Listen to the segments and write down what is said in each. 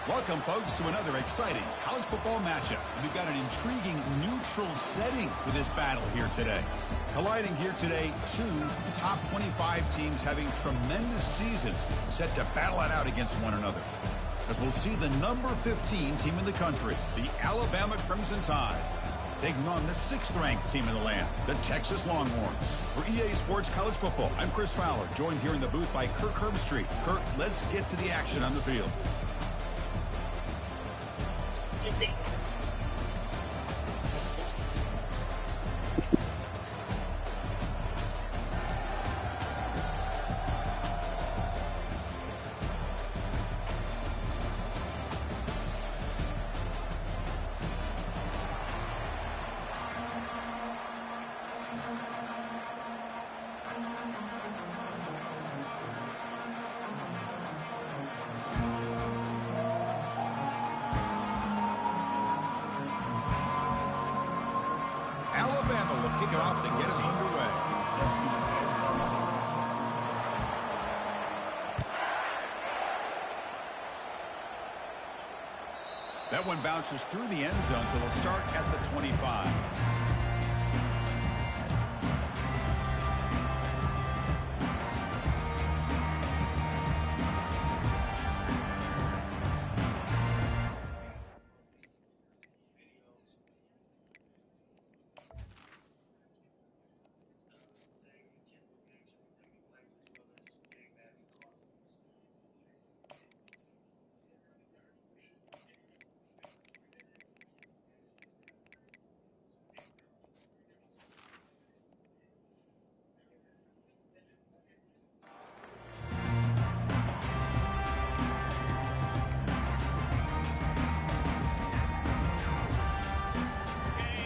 Welcome, folks, to another exciting college football matchup. We've got an intriguing neutral setting for this battle here today. Colliding here today, two top 25 teams having tremendous seasons set to battle it out against one another. As we'll see the number 15 team in the country, the Alabama Crimson Tide, taking on the 6th-ranked team in the land, the Texas Longhorns. For EA Sports College Football, I'm Chris Fowler, joined here in the booth by Kirk Herbstreit. Kirk, let's get to the action on the field. Alabama will kick it off to get us underway. That one bounces through the end zone, so they'll start at the 25.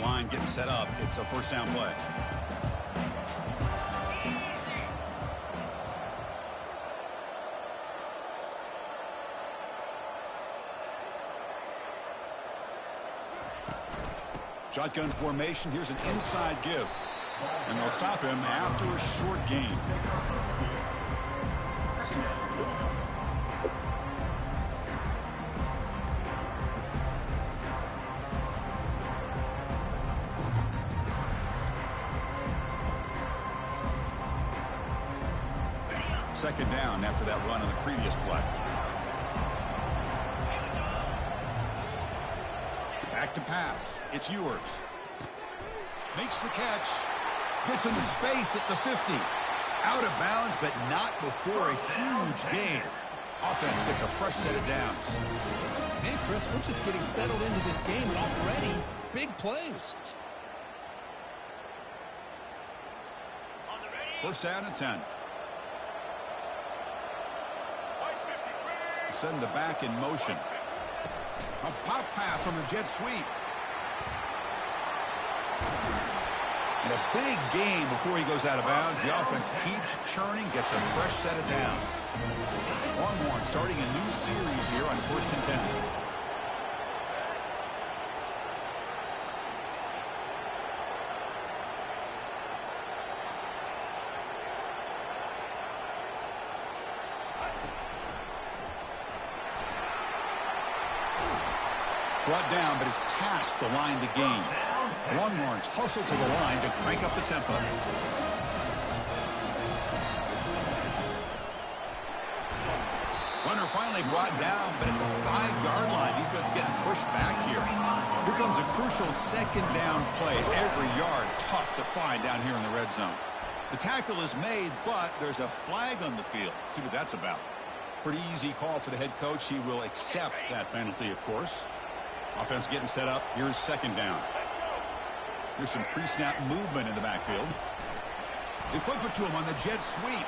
Line getting set up. It's a first down play. Shotgun formation. Here's an inside give. And they'll stop him after a short gain. Second down after that run on the previous play. Back to pass. It's Ewers. Makes the catch. Gets into space at the 50. Out of bounds, but not before a huge gain. Offense gets a fresh set of downs. Man, Chris, we're just getting settled into this game and already big plays. First down and 10. Send the back in motion. A pop pass on the jet sweep. And a big gain before he goes out of bounds. The offense keeps churning, gets a fresh set of downs. Longhorn starting a new series here on 1st and 10. Brought down, but is past the line to gain. Longhorns hustle to the line to crank up the tempo. Runner finally brought down, but at the 5-yard line, defense getting pushed back here. Here comes a crucial second down play. Every yard tough to find down here in the red zone. The tackle is made, but there's a flag on the field. Let's see what that's about. Pretty easy call for the head coach. He will accept that penalty, of course. Offense getting set up. Here's second down. Here's some pre-snap movement in the backfield. They flip it to him on the jet sweep.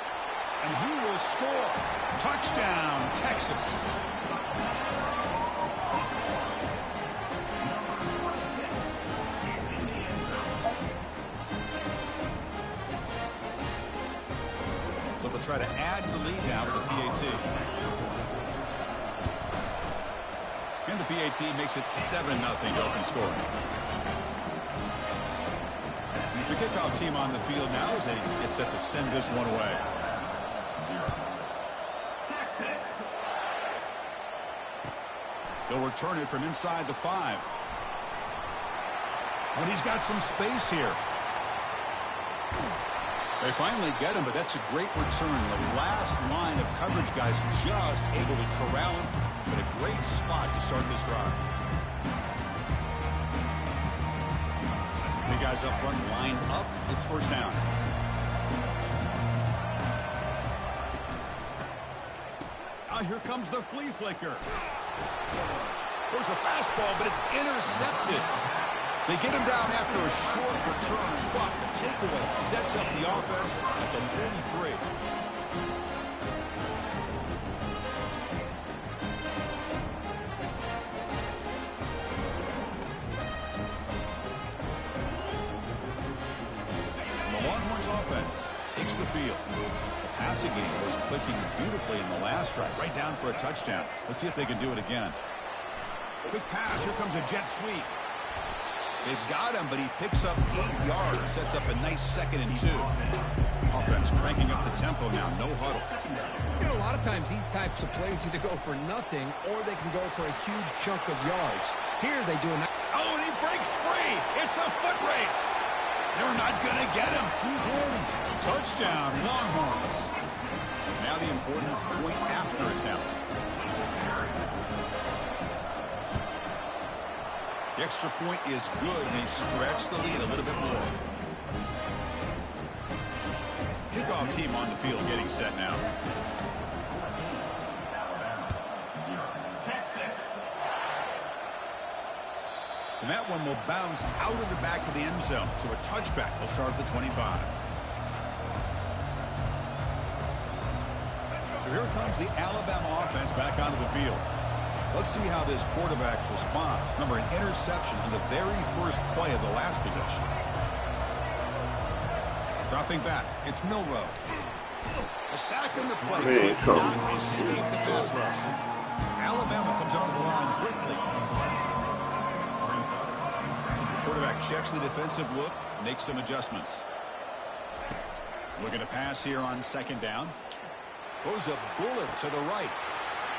And he will score. Touchdown, Texas. So they'll try to add to the lead now with the PAT. And the PAT makes it 7-0 open scoring. The kickoff team on the field now as they get set to send this one away. They'll return it from inside the 5. And he's got some space here. They finally get him, but that's a great return. The last line of coverage guys just able to corral him, but a great spot to start this drive. The guys up front line up. It's first down. Here comes the flea flicker. There's a fastball, but it's intercepted. They get him down after a short return, but the takeaway sets up the offense at the 43. The Longhorns offense takes the field. Passing game was clicking beautifully in the last drive, right down for a touchdown. Let's see if they can do it again. Quick pass. Here comes a jet sweep. They've got him, but he picks up 8 yards. Sets up a nice 2nd and 2. Offense cranking up the tempo now. No huddle. You know, a lot of times these types of plays either go for nothing or they can go for a huge chunk of yards. Here they do a... Oh, and he breaks free. It's a foot race. They're not going to get him. He's in. Touchdown, Longhorns. Now the important point after attempt. The extra point is good, and they stretch the lead a little bit more. Kickoff team on the field getting set now. And that one will bounce out of the back of the end zone. So a touchback will start at the 25. So here comes the Alabama offense back onto the field. Let's see how this quarterback responds. Remember, an interception on the very first play of the last possession. Dropping back, it's Milroe. A sack in the play could not escape the pass rush. Alabama comes onto the line quickly. Quarterback checks the defensive look, makes some adjustments. Looking to pass here on 2nd down. Throws a bullet to the right.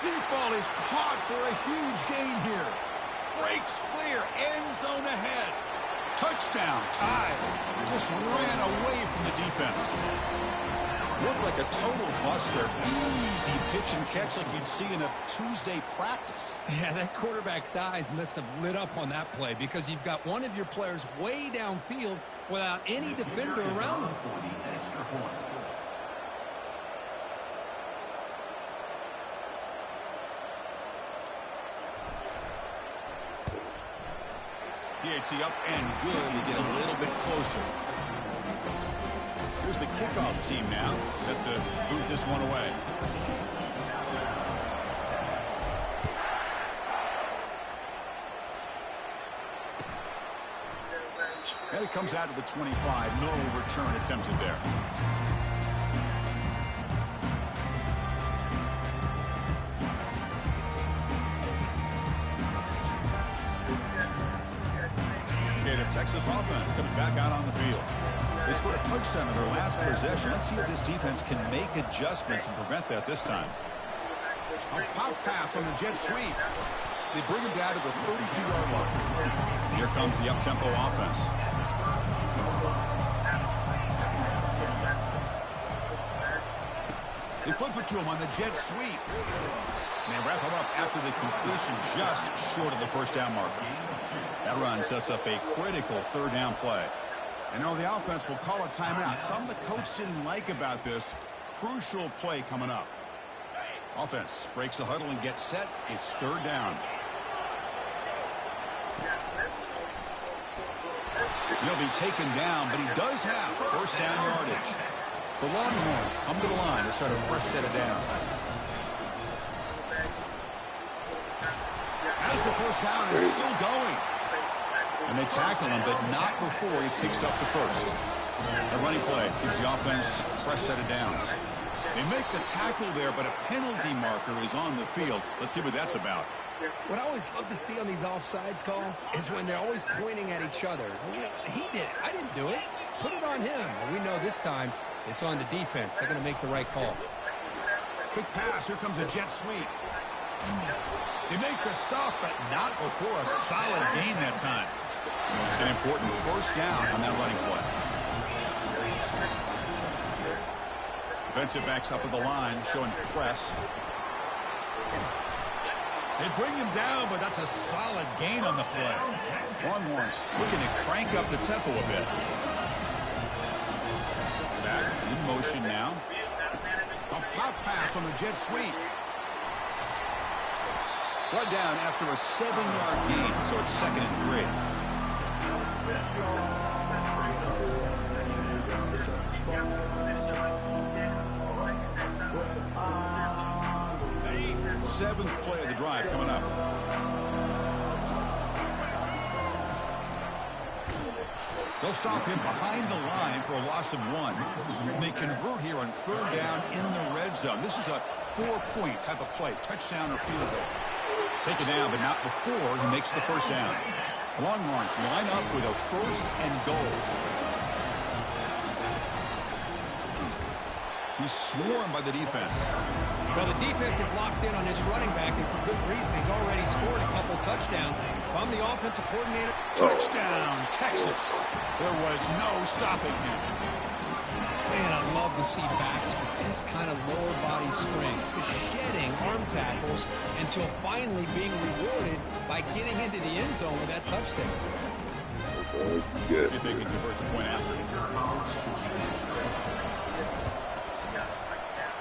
Deep ball is caught for a huge gain here. Breaks clear, end zone ahead. Touchdown, tied. Just ran away from the defense. Looked like a total bust there. Easy pitch and catch like you'd see in a Tuesday practice. Yeah, that quarterback's eyes must have lit up on that play because you've got one of your players way downfield without any defender around him. PAT up and good. We get a little bit closer. Here's the kickoff team now, set to boot this one away. And it comes out to the 25. No return attempted there. Texas offense comes back out on the field. They scored a touchdown in their last possession. Let's see if this defense can make adjustments and prevent that this time. A pop pass on the jet sweep. They bring him down to the 32-yard line. Here comes the up-tempo offense. They flip it to him on the jet sweep. And they wrap him up after the completion just short of the first down marker. That run sets up a critical 3rd down play. And now the offense will call a timeout. Something the coach didn't like about this. Crucial play coming up. Offense breaks the huddle and gets set. It's 3rd down. He'll be taken down, but he does have first down yardage. The Longhorns come to the line to start a fresh set of downs. As the first down is still going. And they tackle him, but not before he picks up the first. The running play gives the offense a fresh set of downs. They make the tackle there, but a penalty marker is on the field. Let's see what that's about. What I always love to see on these offsides call is when they're always pointing at each other. He did it. I didn't do it. Put it on him. We know this time it's on the defense. They're going to make the right call. Quick pass. Here comes a jet sweep. They make the stop, but not before a solid gain that time. It's an important first down on that running play. Defensive backs up at the line, showing press. They bring him down, but that's a solid gain on the play. Longhorns looking to crank up the tempo a bit. Back in motion now. A pop pass on the jet sweep. Brought down after a 7-yard gain, so it's 2nd and 3. Seventh play of the drive coming up. They'll stop him behind the line for a loss of 1. And they convert here on 3rd down in the red zone. This is a 4-point type of play, touchdown or field goal. Take it down, but not before he makes the first down. Longhorns line up with a 1st and goal. He's swarmed by the defense. Well, the defense is locked in on his running back, and for good reason. He's already scored a couple touchdowns. If I'm the offensive coordinator... Touchdown, Texas. There was no stopping him. Man, I'd love to see backs with this kind of lower body strength, just shedding arm tackles until finally being rewarded by getting into the end zone with that touchdown. See if they can convert the point after.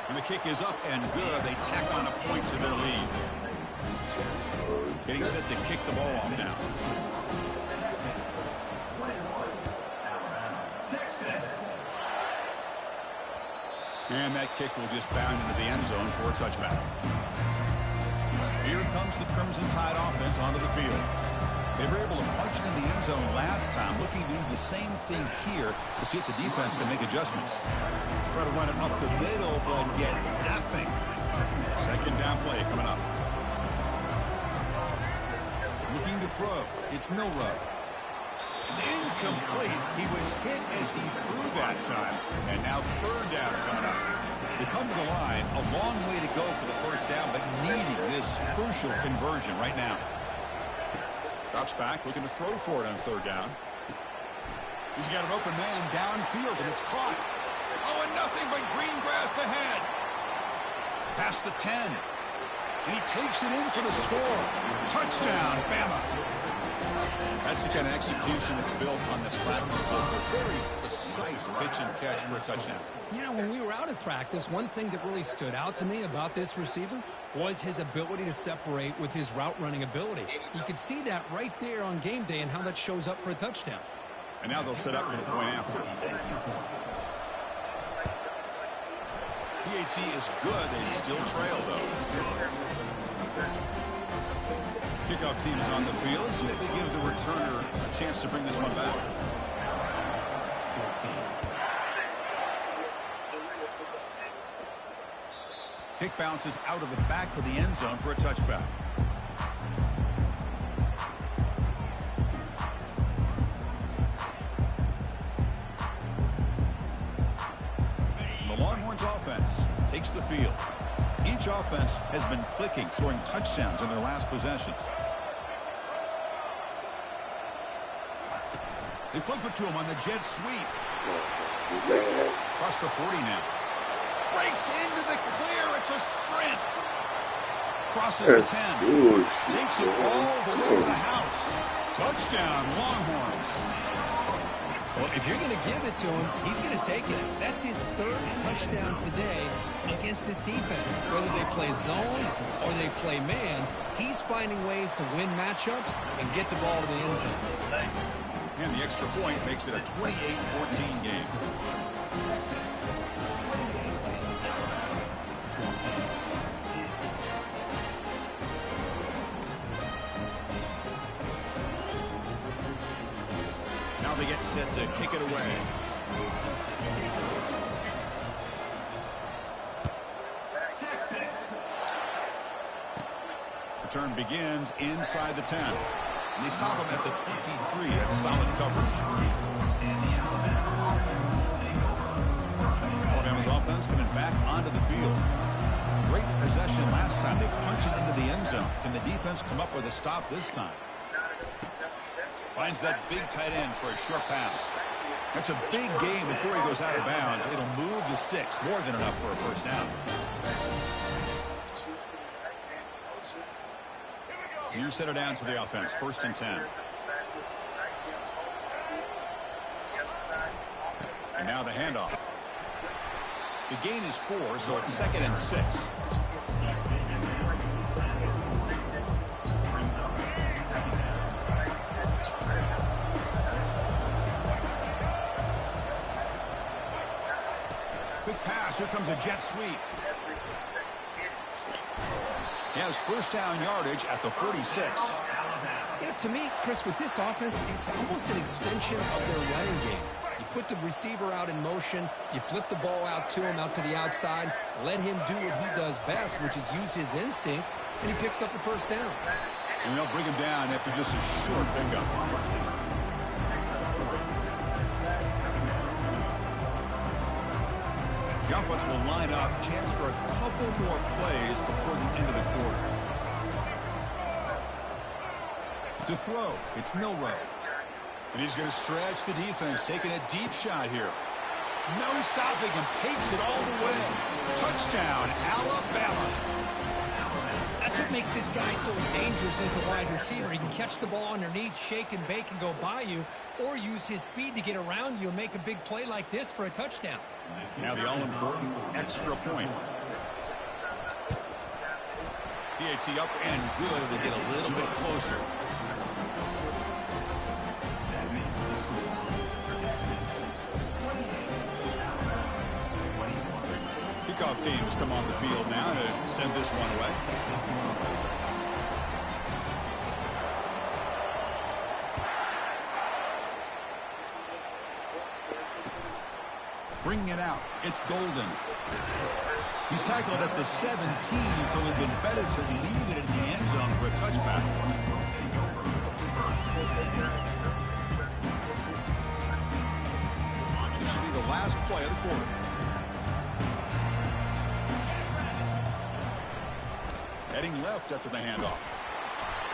And the kick is up and good. They tack on a point to their lead. Getting set to kick the ball off now. And that kick will just bound into the end zone for a touchback. Here comes the Crimson Tide offense onto the field. They were able to punch it in the end zone last time, looking to do the same thing here to see if the defense can make adjustments. Try to run it up the middle, but get nothing. 2nd down play coming up. Looking to throw. It's Milroe. It's incomplete. He was hit as he threw that time. And now 3rd down coming up. They come to the line, a long way to go for the first down, but needing this crucial conversion right now. Drops back, looking to throw for it on 3rd down. He's got an open man downfield, and it's caught. Oh, and nothing but green grass ahead. Past the 10. And he takes it in for the score. Touchdown, Bama. That's the kind of execution that's built on this practice field. Very precise pitch and catch for a touchdown. You know, when we were out at practice, one thing that really stood out to me about this receiver was his ability to separate with his route running ability. You could see that right there on game day and how that shows up for a touchdown. And now they'll set up for the point after. PAT is good. They still trail, though. Kickoff team is on the field. See if they give the returner a chance to bring this one back. Kick bounces out of the back of the end zone for a touchback. The Longhorns offense takes the field. Each offense has been clicking, scoring touchdowns in their last possessions. They flip it to him on the jet sweep. Across the 40 now. Breaks into the clear. It's a sprint. Crosses the 10. Takes it all the way to the house. Touchdown, Longhorns. Well, if you're going to give it to him, he's going to take it. That's his 3rd touchdown today against this defense. Whether they play zone or they play man, he's finding ways to win matchups and get the ball to the end zone. And the extra point makes it a 28-14 game. Now they get set to kick it away. Return begins inside the 10. And they stop him at the 23. That's solid coverage. Alabama Cardinals offense coming back onto the field. Great possession last time. They punched it into the end zone. Can the defense come up with a stop this time? Finds that big tight end for a short pass. That's a big gain before he goes out of bounds. It'll move the sticks. More than enough for a first down. New center down to the offense. 1st and 10. And now the handoff. The gain is 4, so it's 2nd and 6. Quick pass. Here comes a jet sweep. He has first down yardage at the 46. You know, to me, Chris, with this offense, it's almost an extension of their running game. You put the receiver out in motion, you flip the ball out to him, out to the outside, let him do what he does best, which is use his instincts, and he picks up a first down. And they'll bring him down after just a short pickup. The offense will line up, chance for a couple more plays before the end of the quarter. To throw, it's Milroe. And he's going to stretch the defense, taking a deep shot here. No stopping him, takes it all the way. Touchdown, Alabama. That's what makes this guy so dangerous as a wide receiver. He can catch the ball underneath, shake and bake and go by you, or use his speed to get around you and make a big play like this for a touchdown. Now the all-important extra point. PAT up and good. They get a little bit closer. Kickoff teams come on the field now to send this one away. Bringing it out, it's Golden. He's tackled at the 17, so it would have been better to leave it in the end zone for a touchback. This should be the last play of the quarter. Heading left after the handoff.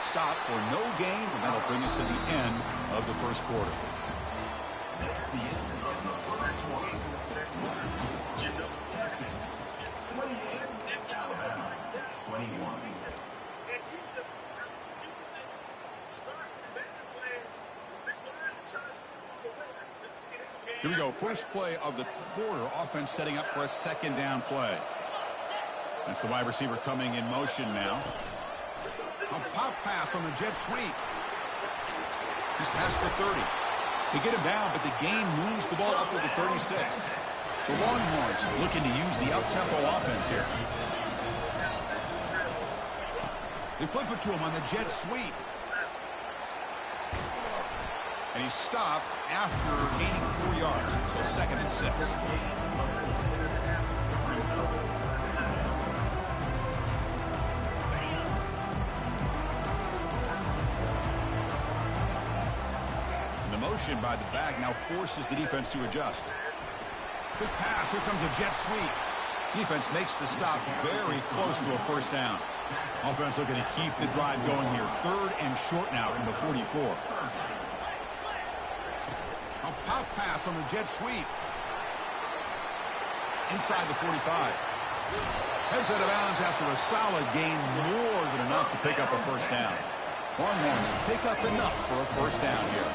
Stop for no gain, and that'll bring us to the end of the first quarter. Here we go. First play of the quarter. Offense setting up for a second down play. That's the wide receiver coming in motion now. A pop pass on the jet sweep. He's past the 30. They get him down, but the gain moves the ball up to the 36. The Longhorns looking to use the up-tempo offense here. They flip it to him on the jet sweep. And he's stopped after gaining 4 yards, so 2nd and 6. And the motion by the back now forces the defense to adjust. Quick pass, here comes a jet sweep. Defense makes the stop very close to a first down. Offense looking to keep the drive going here. 3rd and short now from the 44. A pop pass on the jet sweep. Inside the 45. Heads out of bounds after a solid gain, more than enough to pick up a first down. Longhorns pick up enough for a first down here.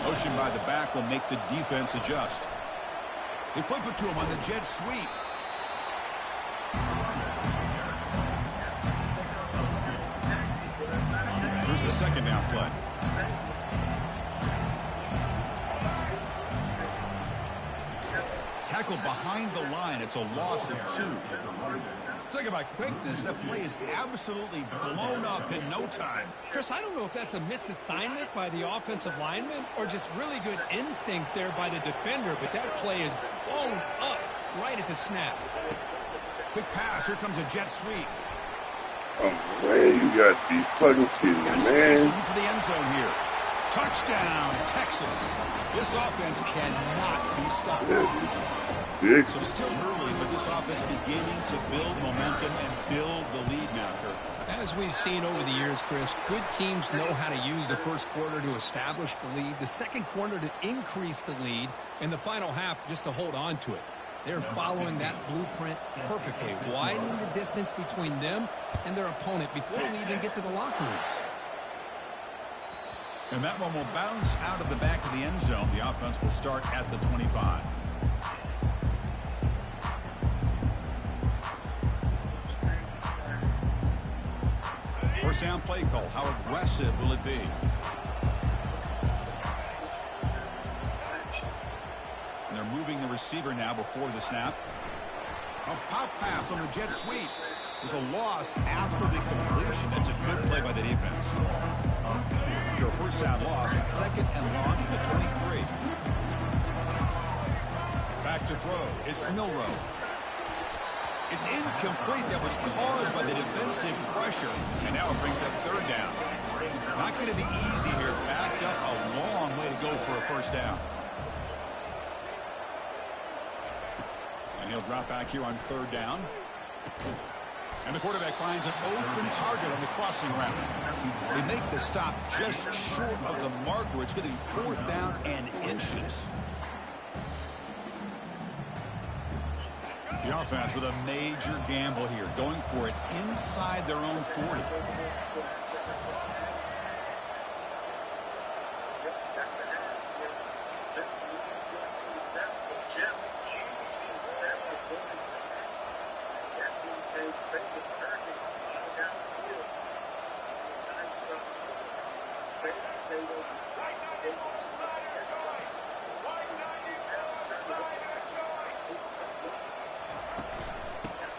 Motion by the back will make the defense adjust. They flip it to him on the jet sweep. Here's the second down play. Tackled behind the line. It's a loss of 2. Talking about quickness, that play is absolutely blown up in no time. Chris, I don't know if that's a misassignment by the offensive lineman or just really good instincts there by the defender, but that play is blown up right at the snap. Quick pass. Here comes a jet sweep. Oh, man, you got to be fucking kidding me, man. For the end zone here. Touchdown, Texas. This offense cannot be stopped. Big. So still early, but this offense beginning to build momentum and build the lead now, Kirk. As we've seen over the years, Chris, good teams know how to use the first quarter to establish the lead, the second quarter to increase the lead, and the final half just to hold on to it. They're following that blueprint perfectly, widening the distance between them and their opponent before we even get to the locker rooms. And that one will bounce out of the back of the end zone. The offense will start at the 25. First down play call. How aggressive will it be? And they're moving the receiver now before the snap. A pop pass on the jet sweep. There's a loss after the completion. That's a good play by the defense. Your first down loss and second and long at the 23. Back to throw. It's Milroe. It's incomplete. That was caused by the defensive pressure. And now it brings up third down. Not going to be easy here. Backed up a long way to go for a first down. And he'll drop back here on third down. And the quarterback finds an open target on the crossing route. They make the stop just short of the marker. It's going to be fourth down and inches. The offense with a major gamble here, going for it inside their own 40.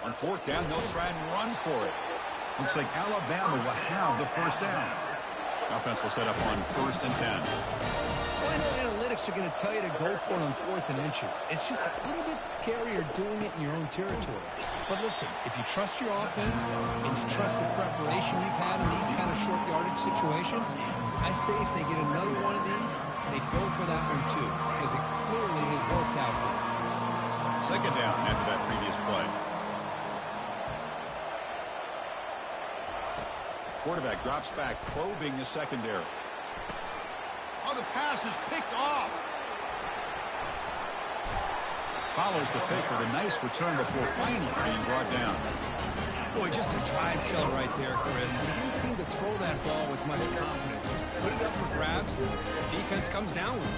On fourth down, they'll try and run for it. Looks like Alabama will have the first down. Offense will set up on 1st and 10. Well, I know analytics are going to tell you to go for it on 4th and inches. It's just a little bit scarier doing it in your own territory. But listen, if you trust your offense and you trust the preparation we've had in these kind of short yardage situations, I say if they get another one of these, they go for that one too, because it clearly has worked out for them. Second down after that previous play. Quarterback drops back, probing the secondary. Oh, the pass is picked off. Follows the pick with a nice return before finally being brought down. Boy, just a drive killer right there, Chris. He didn't seem to throw that ball with much confidence. Just put it up for grabs, and the defense comes down with it.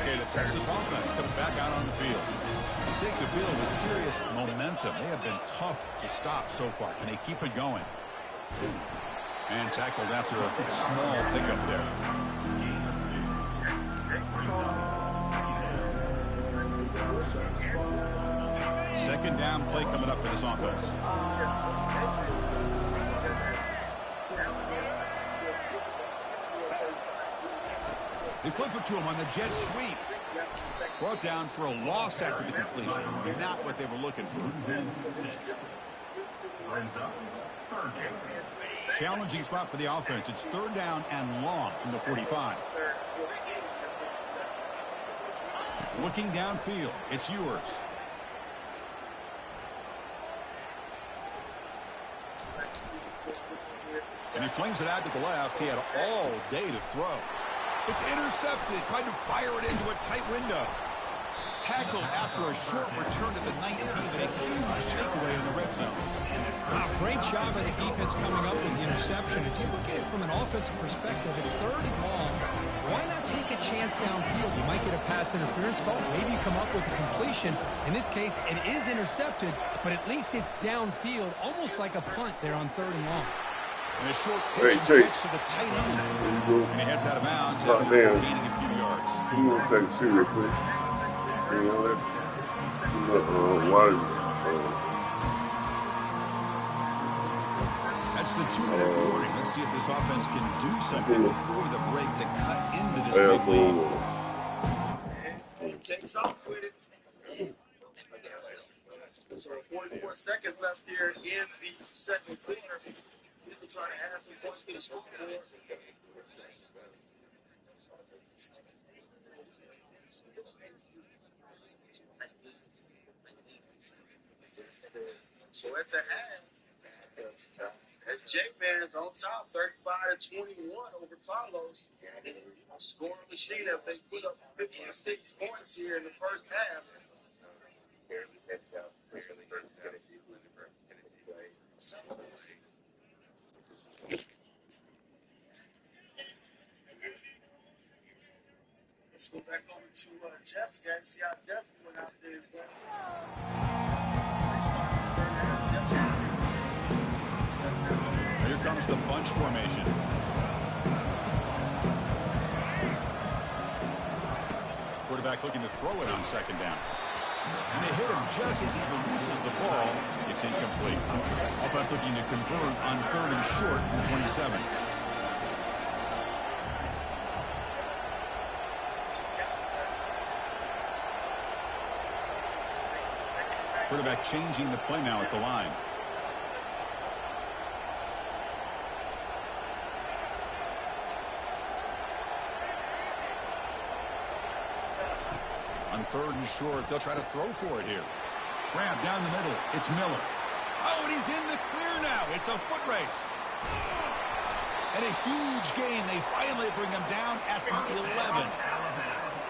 Okay, the Texas offense comes back out on the field. They take the field with serious momentum. They have been tough to stop so far. Can they keep it going? And tackled after a small pickup there. Second down play coming up for this offense. They flip it to him on the jet sweep. Brought down for a loss after the completion. Not what they were looking for. Challenging spot for the offense. It's third down and long from the 45. Looking downfield. It's yours. And he flings it out to the left. He had all day to throw. It's intercepted. Tried to fire it into a tight window. Tackled after a short return to the 19, but a huge takeaway in the red zone. Wow, great job by the defense coming up with the interception. If you look at it from an offensive perspective, it's third and long. Why not take a chance downfield? You might get a pass interference call. Maybe you come up with a completion. In this case, it is intercepted, but at least it's downfield, almost like a punt there on third and long. And a short pitch and catch to the tight end. And he heads out of bounds after gaining a few yards. You want to take it seriously. You know, that's That's the 2-minute warning. Let's see if this offense can do something before the break to cut into this big lead. So 44 seconds left here in the second quarter. People trying to add some points to the scoreboard. So at the half, that's J-Man's on top, 35-21 over Carlos. Scoring machine that they put up 56 points here in the first half. Let's go back over to Jeff's game, see how Jeff's doing out there in Kansas. Here comes the bunch formation. Quarterback looking to throw it on second down. And they hit him just as he releases the ball. It's incomplete. Offense looking to convert on 3rd and short from 27. Quarterback changing the play now at the line. On 3rd and short, they'll try to throw for it here. Grab down the middle. It's Miller. Oh, and he's in the clear now. It's a foot race. And a huge gain. They finally bring him down at the 11.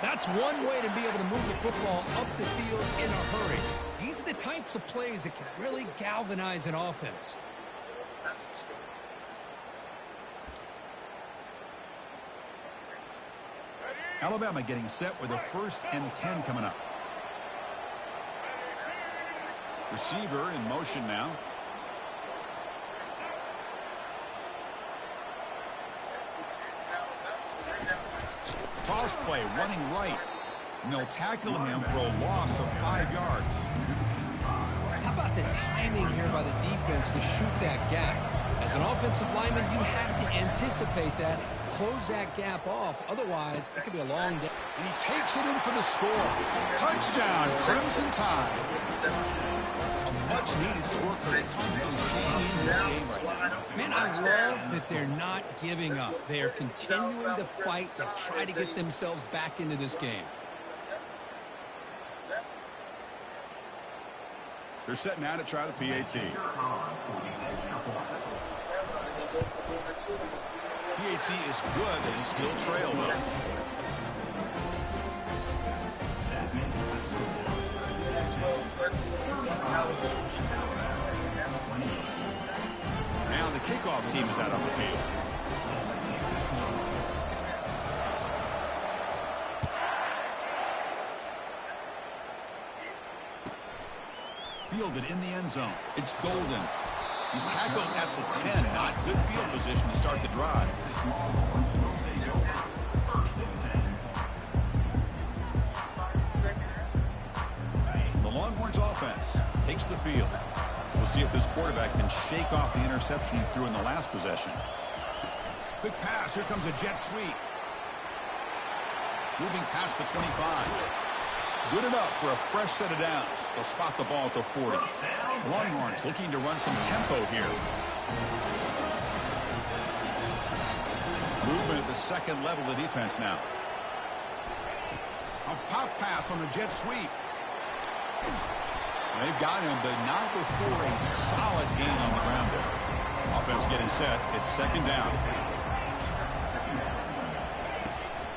That's one way to be able to move the football up the field in a hurry. These are the types of plays that can really galvanize an offense. Alabama getting set with a 1st and 10 coming up. Receiver in motion now. Toss play running right. And they'll tackle him for a loss of 5 yards. How about the timing here by the defense to shoot that gap? As an offensive lineman, you have to anticipate that, close that gap off. Otherwise, it could be a long day. And he takes it in for the score. Touchdown, Crimson Tide. A much-needed score for the team just hanging in this game right now. Man, I love that they're not giving up. They are continuing to fight to try to get themselves back into this game. They're setting out to try the PAT. PAT is good. They still trail, though. Now the kickoff team is out on the field. Fielded in the end zone. It's Golden. He's tackled at the 10. Not good field position to start the drive. The Longhorns offense takes the field. We'll see if this quarterback can shake off the interception he threw in the last possession. Quick pass. Here comes a jet sweep. Moving past the 25. Good enough for a fresh set of downs. They'll spot the ball at the 40. Longhorns looking to run some tempo here. Movement at the second level of defense now. A pop pass on the jet sweep. They've got him, but not before a solid gain on the ground there. Offense getting set. It's second down.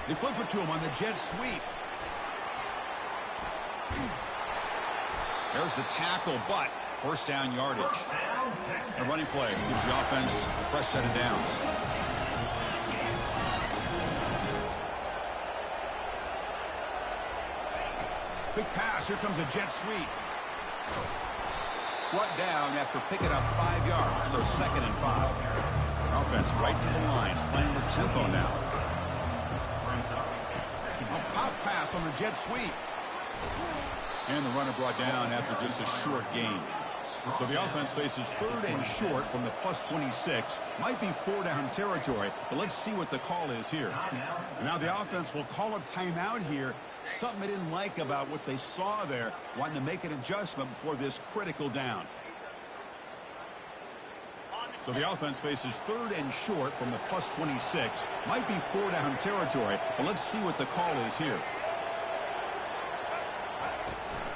They flip it to him on the jet sweep. There's the tackle, but first down yardage. A running play gives the offense a fresh set of downs. Big pass. Here comes a jet sweep. Brought down after picking up 5 yards, so 2nd and 5. Offense right to the line, playing with tempo now. A pop pass on the jet sweep. And the runner brought down after just a short gain. So the offense faces 3rd and short from the +26. Might be 4-down territory, but let's see what the call is here. And now the offense will call a timeout here. Something they didn't like about what they saw there, wanting to make an adjustment before this critical down. So the offense faces 3rd and short from the +26. Might be 4-down territory, but let's see what the call is here.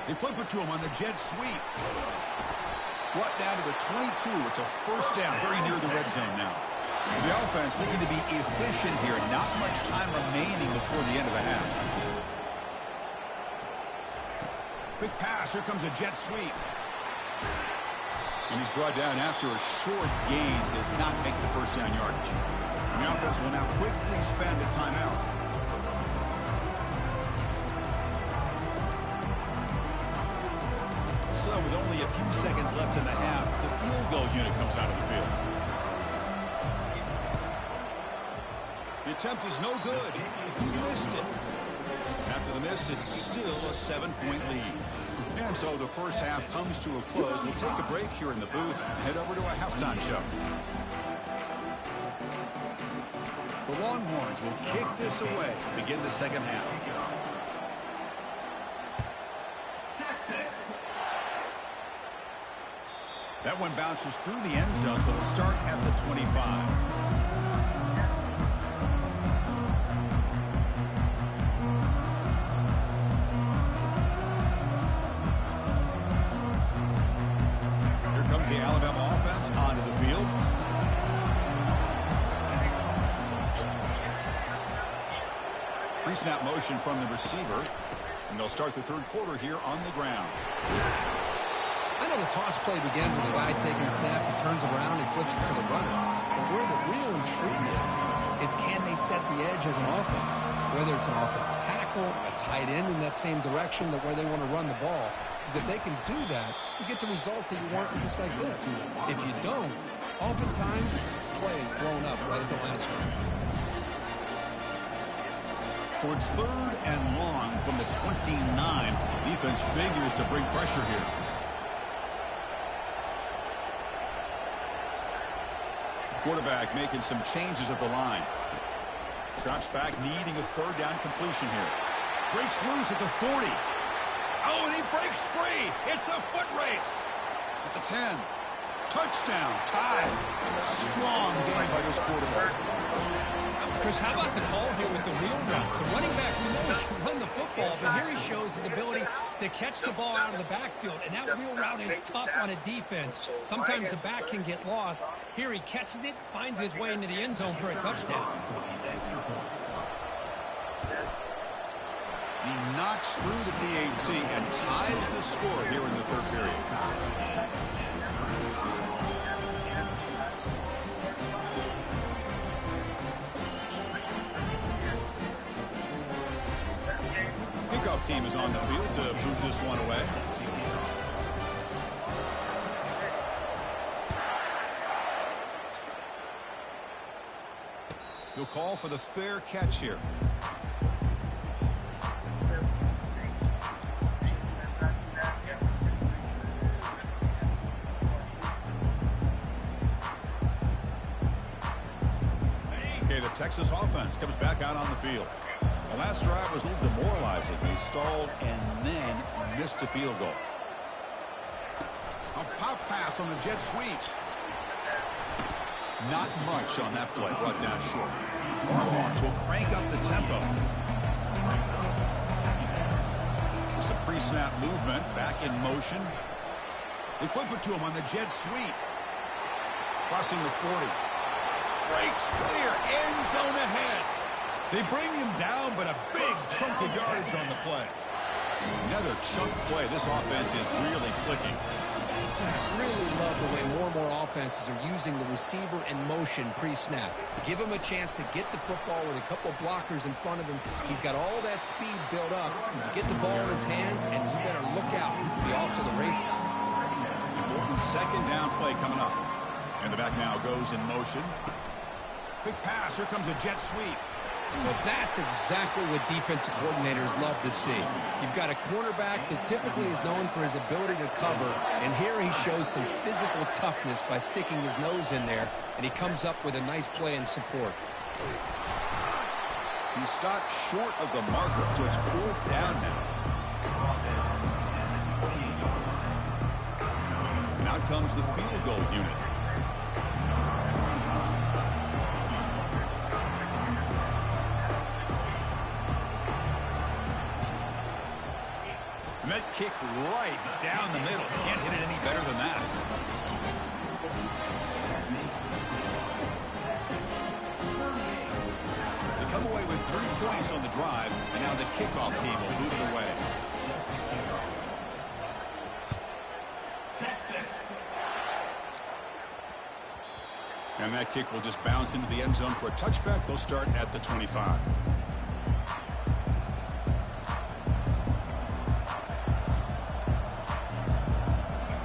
They flip it to him on the jet sweep. Brought down to the 22. It's a 1st down, very near the red zone now. So the offense looking to be efficient here. Not much time remaining before the end of the half. Quick pass. Here comes a jet sweep. And he's brought down after a short gain. Does not make the 1st down yardage. And the offense will now quickly spend a timeout. So with only a few seconds left in the half, the field goal unit comes out of the field. The attempt is no good. He missed it. After the miss, it's still a 7-point lead. And so the first half comes to a close. We'll take a break here in the booth and head over to a halftime show. The Longhorns will kick this away to begin the second half. That one bounces through the end zone, so they'll start at the 25. Here comes the Alabama offense onto the field. Pre-snap motion from the receiver, and they'll start the 3rd quarter here on the ground. I know the toss play begins with a guy taking the snap, he turns around and flips it to the runner. But where the real intrigue is can they set the edge as an offense? Whether it's an offensive tackle, a tight end in that same direction, where they want to run the ball. Because if they can do that, you get the result that you want just like this. If you don't, oftentimes, play is blown up right at the line of scrimmage. So it's 3rd and long from the 29. Defense figures to bring pressure here. Quarterback making some changes at the line. Drops back, needing a 3rd down completion here. Breaks loose at the 40. Oh, and he breaks free. It's a foot race. At the 10. Touchdown. Tie. Strong game by this quarterback. Chris, how about the call here with the wheel route? The running back, we know he can run the football, but here he shows his ability to catch the ball out of the backfield, and that wheel route is tough on a defense. Sometimes the back can get lost. Here he catches it, finds his way into the end zone for a touchdown. He knocks through the PAT and ties the score here in the 3rd period. Kickoff team is on the field to boot this one away. He'll call for the fair catch here. Okay, the Texas offense comes back out on the field. The last drive was a little demoralizing. They stalled and then missed a field goal. A pop pass on the jet sweep. Not much on that play. Brought down short. Longhorns will crank up the tempo. Some pre-snap movement. Back in motion. They flip it to him on the jet sweep. Crossing the 40. Breaks clear. End zone ahead. They bring him down, but a big chunk of yardage on the play. Another chunk play. This offense is really clicking. I really love the way more and more offenses are using the receiver in motion pre-snap. Give him a chance to get the football with a couple blockers in front of him. He's got all that speed built up. You get the ball in his hands, and you better look out. He could be off to the races. Important 2nd down play coming up. And the back now goes in motion. Quick pass. Here comes a jet sweep. Well, that's exactly what defensive coordinators love to see. You've got a cornerback that typically is known for his ability to cover, and here he shows some physical toughness by sticking his nose in there, and he comes up with a nice play in support. He stopped short of the marker, so it's 4th down now. And out comes the field goal unit. And that kick right down the middle. Can't hit it any better than that. They come away with 3 points on the drive, and now the kickoff team will move it away. And that kick will just bounce into the end zone for a touchback. They'll start at the 25.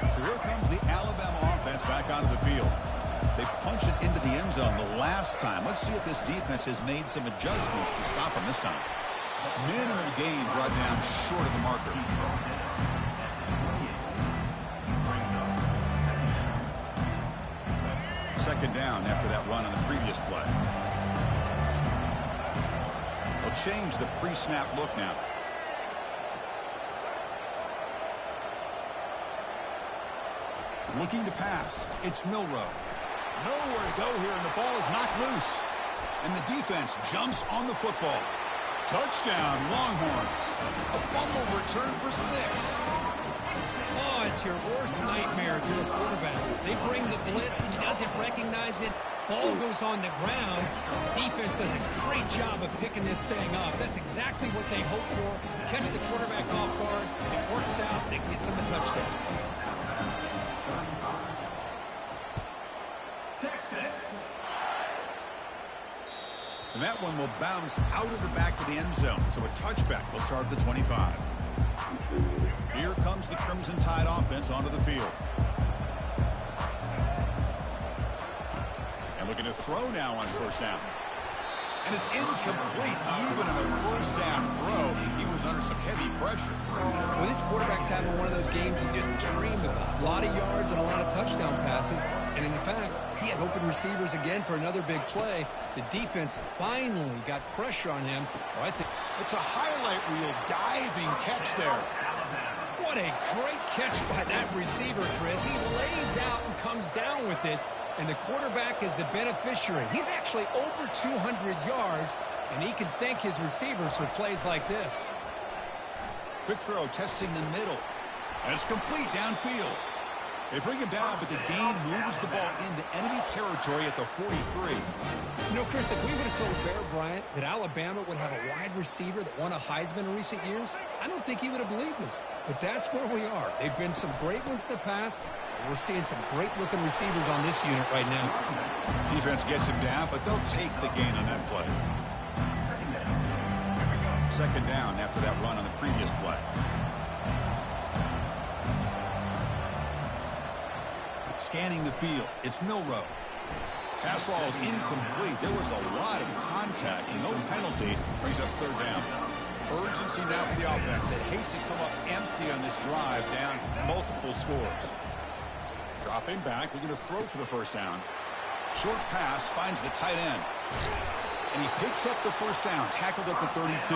So here comes the Alabama offense back onto the field. They punched it into the end zone the last time. Let's see if this defense has made some adjustments to stop them this time. Minimal gain brought down short of the marker. Second down after that run on the previous play. They'll change the pre-snap look now. Looking to pass. It's Milroe. Nowhere to go here, and the ball is knocked loose. And the defense jumps on the football. Touchdown, Longhorns. A fumble return for 6. Oh, it's your worst nightmare if you're a quarterback. They bring the blitz. He doesn't recognize it. Ball goes on the ground. Defense does a great job of picking this thing up. That's exactly what they hope for. Catch the quarterback off guard. It works out. It gets him a touchdown. And that one will bounce out of the back of the end zone. So a touchback will start at the 25. Here comes the Crimson Tide offense onto the field. And looking to throw now on first down. And it's incomplete. Even in a first down throw, he was under some heavy pressure. Well, this quarterback's having one of those games you just dream about. A lot of yards and a lot of touchdown passes. And in fact, he had open receivers again for another big play. The defense finally got pressure on him. Well, I think it's a highlight reel diving catch there. What a great catch by that receiver, Chris. He lays out and comes down with it. And the quarterback is the beneficiary. He's actually over 200 yards, and he can thank his receivers for plays like this. Quick throw testing the middle. And it's complete downfield. They bring him down, but the gain moves the ball into enemy territory at the 43. You know, Chris, if we would have told Bear Bryant that Alabama would have a wide receiver that won a Heisman in recent years, I don't think he would have believed us. But that's where we are. They've been some great ones in the past. We're seeing some great-looking receivers on this unit right now. Defense gets him down, but they'll take the gain on that play. Second down after that run on the previous play. Scanning the field, it's Milroe. Pass ball is incomplete. There was a lot of contact. No penalty. Brings up third down. Urgency now for the offense. They hate to come up empty on this drive, down multiple scores. Dropping back, looking to throw for the first down. Short pass, finds the tight end. And he picks up the first down, tackled at the 32.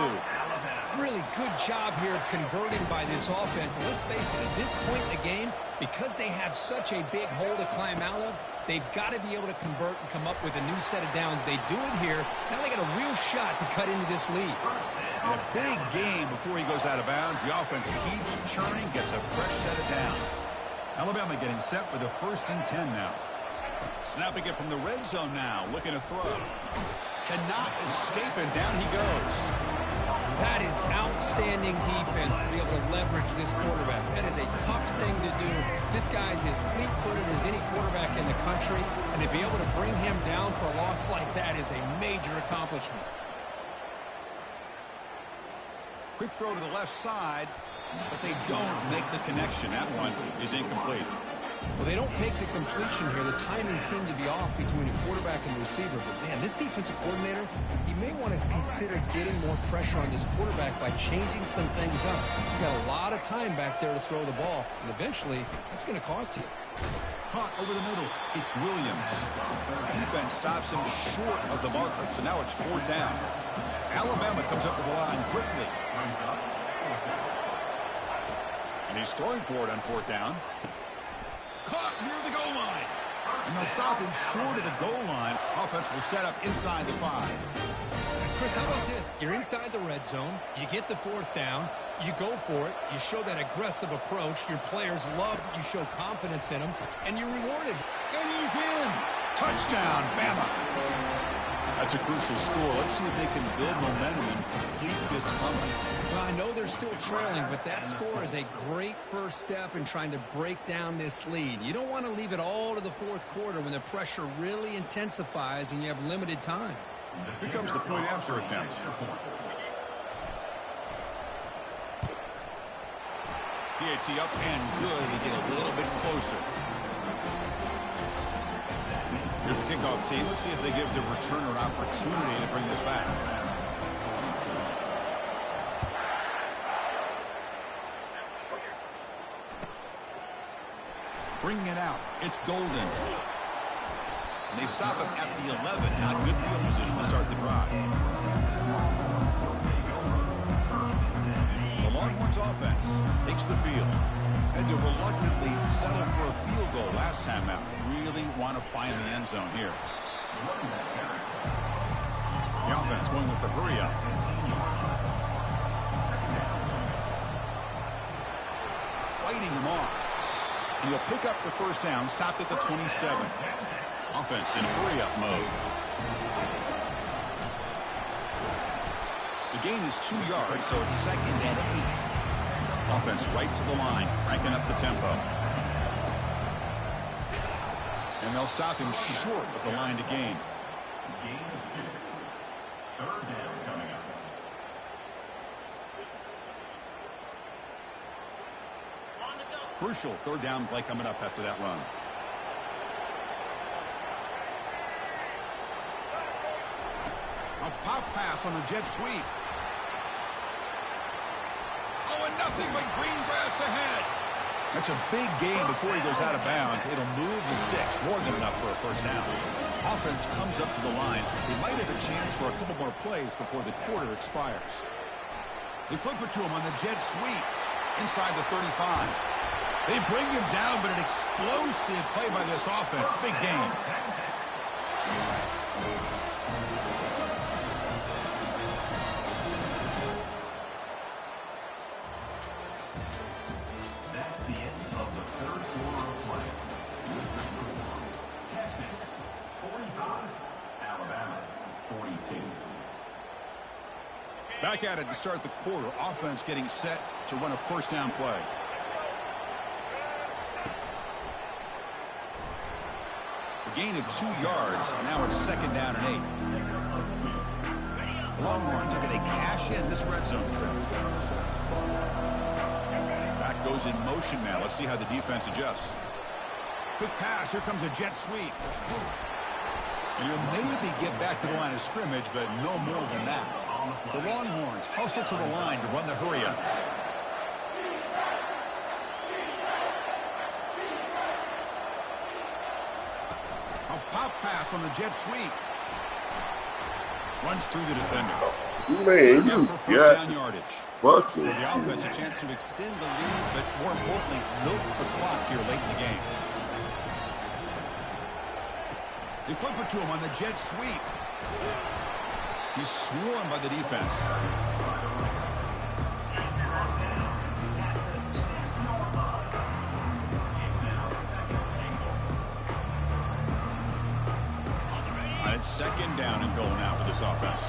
Really good job here of converting by this offense. And let's face it, at this point in the game, because they have such a big hole to climb out of, they've got to be able to convert and come up with a new set of downs. They do it here. Now they got a real shot to cut into this lead. And a big game before he goes out of bounds. The offense keeps churning, gets a fresh set of downs. Alabama getting set with a 1st and 10 now. Snapping it from the red zone now, looking to throw. Cannot escape, and down he goes. That is outstanding defense to be able to leverage this quarterback. That is a tough thing to do. This guy's as fleet-footed as any quarterback in the country, and to be able to bring him down for a loss like that is a major accomplishment. Quick throw to the left side, but they don't make the connection. That one is incomplete. Well, they don't take the completion here. The timing seemed to be off between a quarterback and receiver. But, man, this defensive coordinator, he may want to consider getting more pressure on this quarterback by changing some things up. You've got a lot of time back there to throw the ball, and eventually that's going to cost you. Caught over the middle. It's Williams. Defense stops him short of the marker, so now it's 4th down. Alabama comes up with the line quickly. And he's throwing for it on 4th down. Caught near the goal line. And they'll stop him short of the goal line. Offense will set up inside the 5. Chris, how about this? You're inside the red zone. You get the 4th down. You go for it. You show that aggressive approach. Your players love that you show confidence in them. And you're rewarded. And he's in. Touchdown, Bama. That's a crucial score. Let's see if they can build momentum and complete this comeback. Well, I know they're still trailing, but that score is a great first step in trying to break down this lead. You don't want to leave it all to the 4th quarter when the pressure really intensifies and you have limited time. Here comes the point after attempt. PAT up and good to get a little bit closer. Here's the kickoff team. Let's see if they give the returner an opportunity to bring this back. Bringing it out. It's Golden. And they stop him at the 11. Not good field position to start the drive. The Longhorns offense takes the field. Had to reluctantly settle for a field goal last time out. Really want to find the end zone here. The offense going with the hurry up. Fighting him off. And he'll pick up the 1st down, stopped at the 27. Offense in hurry-up mode. The gain is 2 yards, so it's 2nd and 8. Offense right to the line, cranking up the tempo. And they'll stop him short of the line to gain. Gain of 2. 3rd down coming up. Crucial 3rd down play coming up after that run. A pop pass on the jet sweep. Oh, and nothing but green grass ahead. That's a big gain before he goes out of bounds. It'll move the sticks, more than enough for a 1st down. Offense comes up to the line. They might have a chance for a couple more plays before the quarter expires. They flip it to him on the jet sweep inside the 35. They bring him down, but an explosive play by this offense. Big game. That's the end of the 3rd quarter of play. Texas 45, Alabama 42. Back at it to start the quarter. Offense getting set to run a 1st down play. A gain of 2 yards. Now it's 2nd down and 8. Longhorns are going to cash in this red zone trip. Back goes in motion now. Let's see how the defense adjusts. Quick pass. Here comes a jet sweep. And he'll maybe get back to the line of scrimmage, but no more than that. The Longhorns hustle to the line to run the hurry up. A pop pass on the jet sweep. Runs through the defender. Man, you For 1st down got yardage. fucking The offense a chance to extend the lead, but more importantly, milk the clock here late in the game. They flip it to him on the jet sweep. He's swarmed by the defense. And it's 2nd down and goal now for this offense.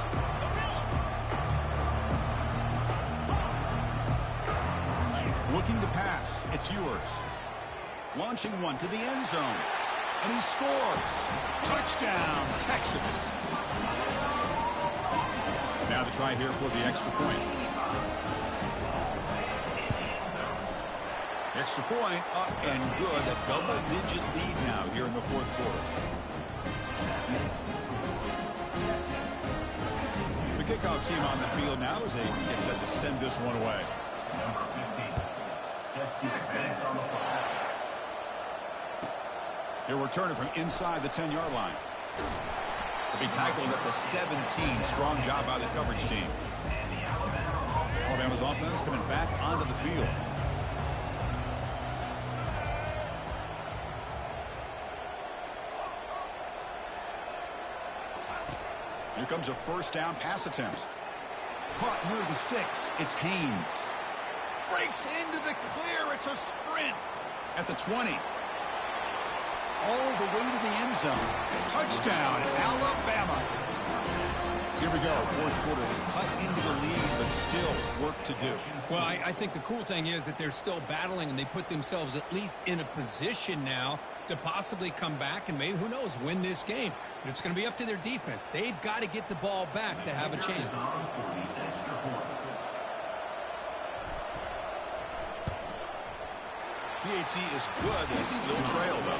Looking to pass. It's yours. Launching one to the end zone. And he scores. Touchdown, Texas. Now the try here for the extra point. Extra point up and good. A double-digit lead now here in the fourth quarter. The kickoff team on the field now as they get set to send this one away. Number 15. Set to advance on the fly. He'll return it from inside the 10-yard line. He'll be tackled at the 17. Strong job by the coverage team. Alabama's offense coming back onto the field. Here comes a first down pass attempt. Caught near the sticks. It's Haynes. Breaks into the clear. It's a sprint at the 20. All the way to the end zone. Touchdown, Alabama. Here we go. Fourth quarter. Cut into the lead, but still work to do. Well, I think the cool thing is that they're still battling, and they put themselves at least in a position now to possibly come back and maybe, who knows, win this game. But it's going to be up to their defense. They've got to get the ball back to have a chance. PHC is good. They still trail, though.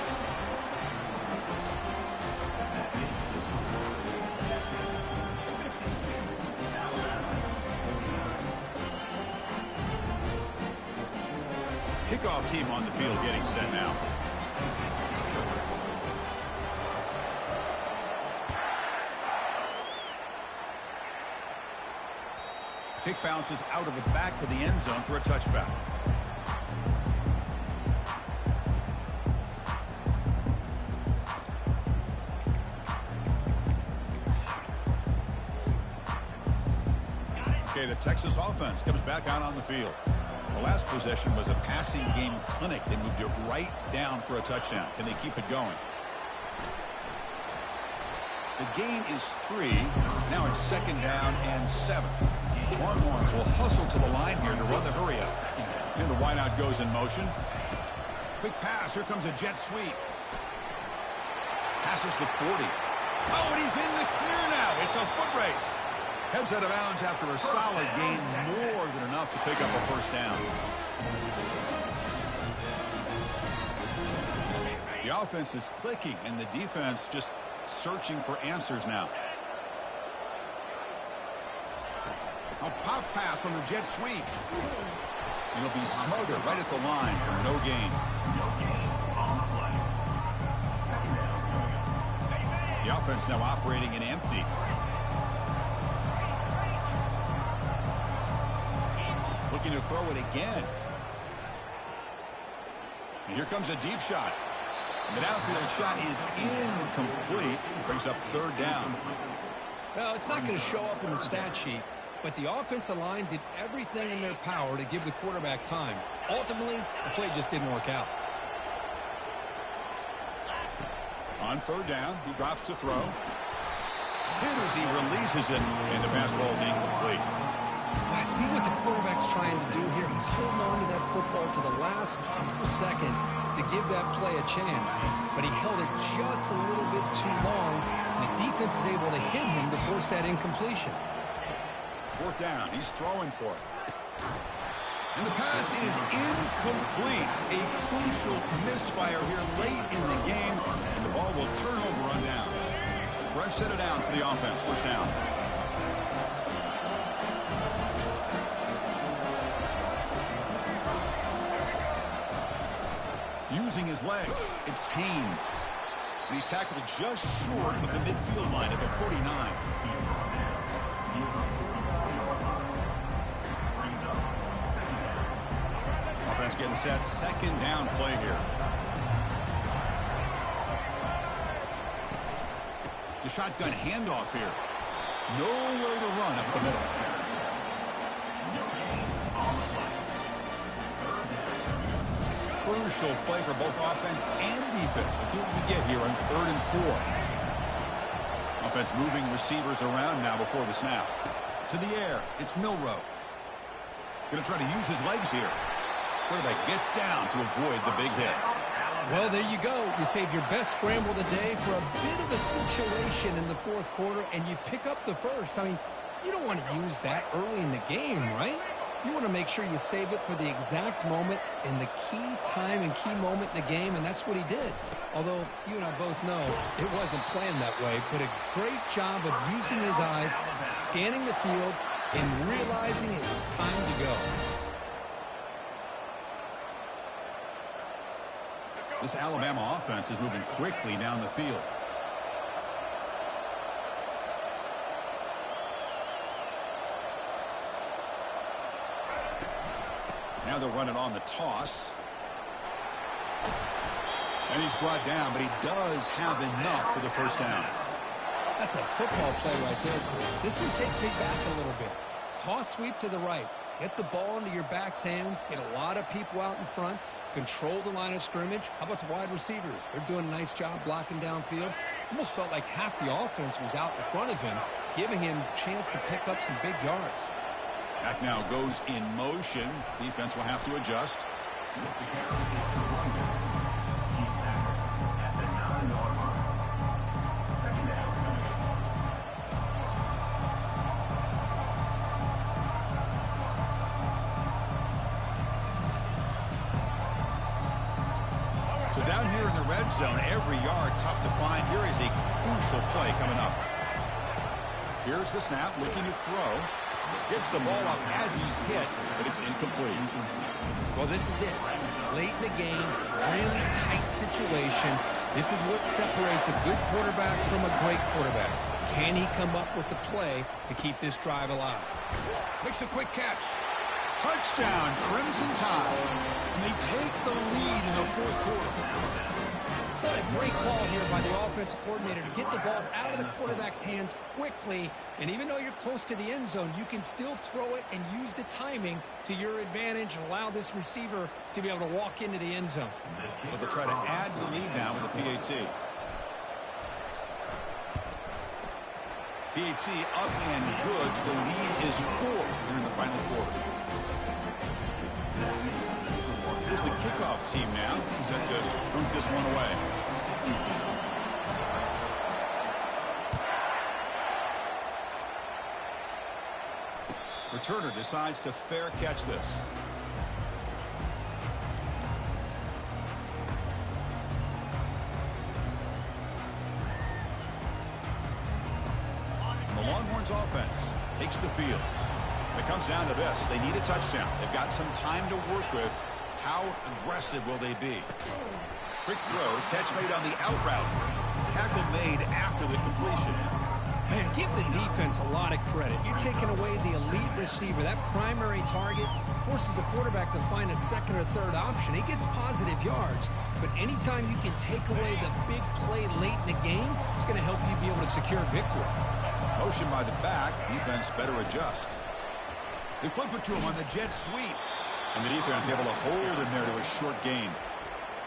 Kickoff team on the field getting set now. Kick bounces out of the back of the end zone for a touchback. Okay, the Texas offense comes back out on the field. The last possession was a passing game clinic. They moved it right down for a touchdown. Can they keep it going? The gain is 3. Now it's second down and 7. Longhorns will hustle to the line here to run the hurry up. And the wideout goes in motion. Quick pass. Here comes a jet sweep. Passes the 40. Oh, and he's in the clear now. It's a foot race. Heads out of bounds after a solid gain, more than enough to pick up a first down. The offense is clicking, and the defense just searching for answers now. A pop pass on the jet sweep. It'll be smothered right at the line for no gain. The offense now operating in empty. Looking to throw it again. And here comes a deep shot. The downfield shot is incomplete. Brings up third down. Well, it's not going to show up in the stat sheet, but the offensive line did everything in their power to give the quarterback time. Ultimately, the play just didn't work out. On third down, he drops to throw. Hit as he releases it, and the pass ball is incomplete. I see what the quarterback's trying to do here. He's holding on to that football to the last possible second to give that play a chance. But he held it just a little bit too long. And the defense is able to hit him to force that incompletion. Fourth down. He's throwing for it. And the pass is incomplete. A crucial misfire here late in the game. And the ball will turn over on downs. Fresh set of downs for the offense. First down. Using his legs, it's Haynes. And he's tackled just short of the midfield line at the 49. Offense getting set. Second down play here. The shotgun handoff here. Nowhere to run up the middle. Crucial play for both offense and defense. We'll see what we get here on 3rd and 4. Offense moving receivers around now before the snap. To the air, it's Milroe. Going to try to use his legs here. Quarterback gets down to avoid the big hit. Well, there you go. You save your best scramble today for a bit of a situation in the fourth quarter, and you pick up the first. I mean, you don't want to use that early in the game, right? You want to make sure you save it for the exact moment and the key time and key moment in the game, and that's what he did. Although you and I both know it wasn't planned that way, but a great job of using his eyes, scanning the field, and realizing it was time to go. This Alabama offense is moving quickly down the field. Now they'll run it on the toss. And he's brought down, but he does have enough for the first down. That's a football play right there, Chris. This one takes me back a little bit. Toss sweep to the right. Get the ball into your back's hands. Get a lot of people out in front. Control the line of scrimmage. How about the wide receivers? They're doing a nice job blocking downfield. Almost felt like half the offense was out in front of him, giving him a chance to pick up some big yards. Back now goes in motion. Defense will have to adjust. So down here in the red zone, every yard tough to find. Here is a crucial play coming up. Here's the snap, looking to throw. Gets the ball off as he's hit, but it's incomplete. Well, this is it. Late in the game, really tight situation. This is what separates a good quarterback from a great quarterback. Can he come up with the play to keep this drive alive? Makes a quick catch. Touchdown, Crimson Tide. And they take the lead in the fourth quarter. What a great call here by the offensive coordinator to get the ball out of the quarterback's hands quickly. And even though you're close to the end zone, you can still throw it and use the timing to your advantage and allow this receiver to be able to walk into the end zone. But they'll try to add to the lead now with the PAT. PAT up and good. The lead is 4 here in the final quarter. Here's the kickoff team now, set to boot this one away. Returner decides to fair catch this. The Longhorns offense takes the field. It comes down to this. They need a touchdown. They've got some time to work with. How aggressive will they be? Quick throw, catch made on the out route. Tackle made after the completion. Man, give the defense a lot of credit. You're taking away the elite receiver. That primary target forces the quarterback to find a second or third option. He gets positive yards, but anytime you can take away the big play late in the game, it's going to help you be able to secure victory. Motion by the back. Defense better adjust. They flip it to him on the jet sweep. And the defense able to hold him there to a short gain.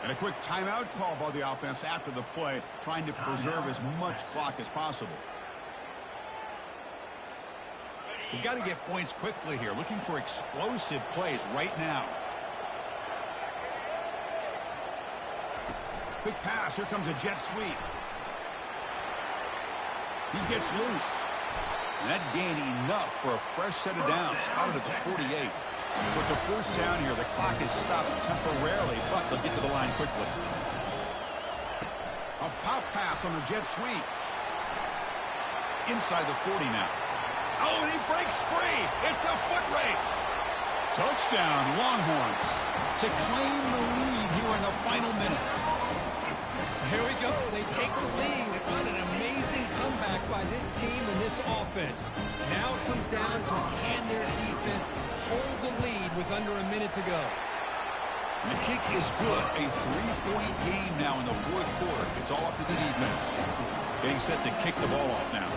And a quick timeout call by the offense after the play, trying to preserve as much clock as possible. We've got to get points quickly here, looking for explosive plays right now. Quick pass, here comes a jet sweep. He gets loose. And that gained enough for a fresh set of downs, spotted at the 48. So it's a first down here. The clock is stopped temporarily, but they'll get to the line quickly. A pop pass on the jet sweep. Inside the 40 now. Oh, and he breaks free. It's a foot race. Touchdown, Longhorns, to claim the lead here in the final minute. Here we go. They take the lead. What an amazing comeback by this team and this offense. Now it comes down to can their defense hold the lead with under a minute to go. The kick is good. A 3-point game now in the fourth quarter. It's all up to the defense. Getting set to kick the ball off now.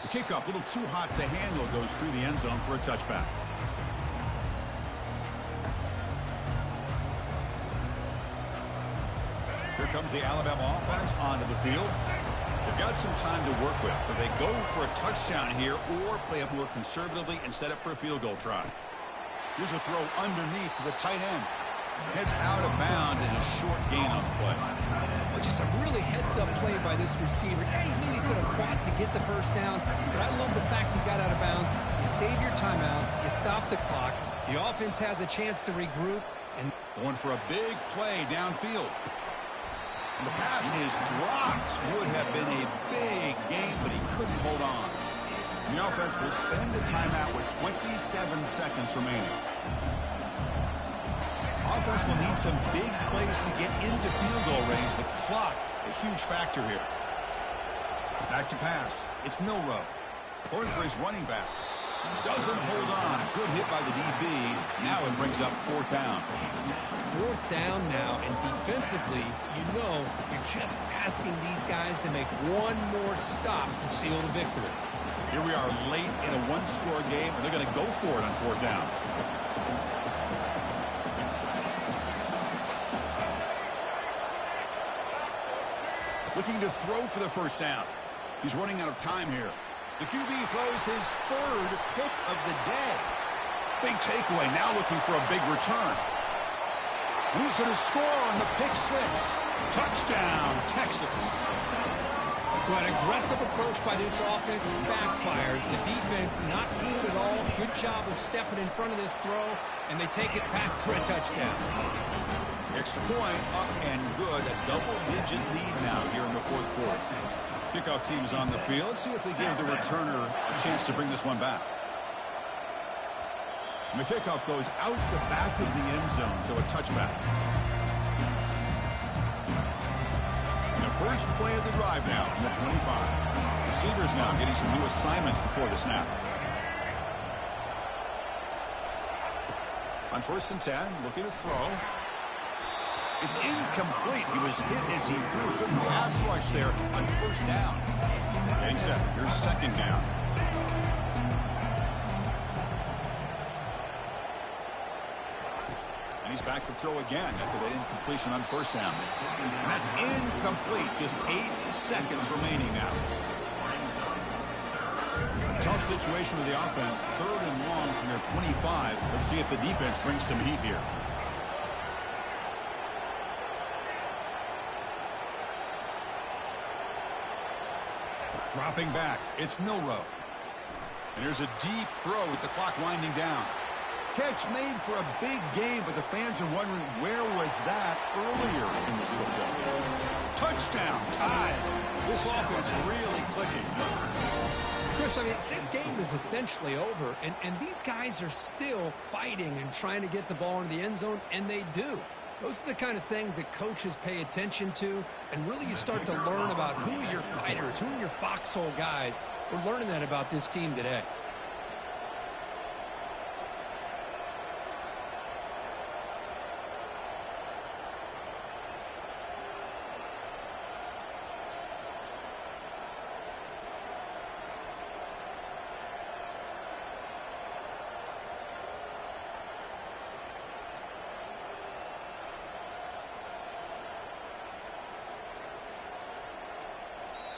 The kickoff, a little too hot to handle, goes through the end zone for a touchback. Here comes the Alabama offense onto the field. They've got some time to work with, but they go for a touchdown here or play it more conservatively and set up for a field goal try. Here's a throw underneath to the tight end. Heads out of bounds as a short gain on the play. Oh, just a really heads-up play by this receiver. Yeah, he maybe could have fought to get the first down, but I love the fact he got out of bounds. You save your timeouts, you stop the clock, the offense has a chance to regroup, and going for a big play downfield. And the pass is dropped. Would have been a big game, but he couldn't hold on. The offense will spend a timeout with 27 seconds remaining. Offense will need some big plays to get into field goal range. The clock, a huge factor here. Back to pass. It's Milroe. Going for his running back. Doesn't hold on. Good hit by the DB. Now it brings up 4th down. 4th down now, and defensively, you know you're just asking these guys to make one more stop to seal the victory. Here we are late in a one-score game, and they're going to go for it on 4th down. Looking to throw for the first down. He's running out of time here. The QB throws his 3rd pick of the day. Big takeaway, now looking for a big return. And he's going to score on the pick 6. Touchdown, Texas. Well, an aggressive approach by this offense backfires. The defense not fooled at all. Good job of stepping in front of this throw, and they take it back for a touchdown. Extra point, up and good. A double-digit lead now here in the 4th quarter. Kickoff team is on the field. Let's see if they give the returner a chance to bring this one back. And the kickoff goes out the back of the end zone, so a touchback. And the first play of the drive now on the 25. Receivers now getting some new assignments before the snap. On 1st and 10, looking to throw. It's incomplete. He was hit as he threw. Good pass rush there on 1st down. Getting set. Here's 2nd down. And he's back to throw again after that incompletion on 1st down. And that's incomplete. Just 8 seconds remaining now. Tough situation with the offense. 3rd and long from their 25. Let's see if the defense brings some heat here. Dropping back, it's Milroe. And there's a deep throw with the clock winding down. Catch made for a big game, but the fans are wondering where was that earlier in this football game. Touchdown, tied. This offense really clicking. Chris, I mean, this game is essentially over, and these guys are still fighting and trying to get the ball into the end zone, and they do. Those are the kind of things that coaches pay attention to, and really you start to learn about who are your fighters, who are your foxhole guys. We're learning that about this team today.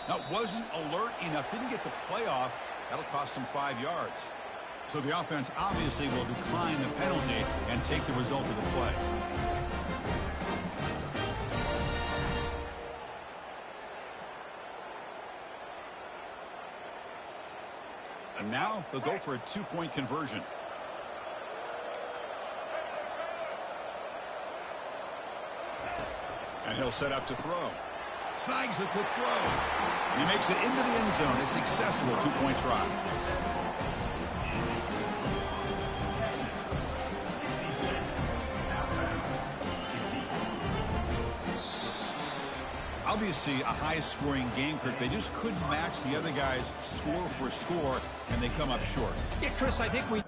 Now, wasn't alert enough, didn't get the playoff. That'll cost him 5 yards. So the offense obviously will decline the penalty and take the result of the play. And now they'll go for a 2-point conversion. And he'll set up to throw. Snags the quick throw. He makes it into the end zone. A successful 2-point try. Obviously, a high-scoring game, Kirk. They just couldn't match the other guys score for score, and they come up short. Yeah, Chris, I think we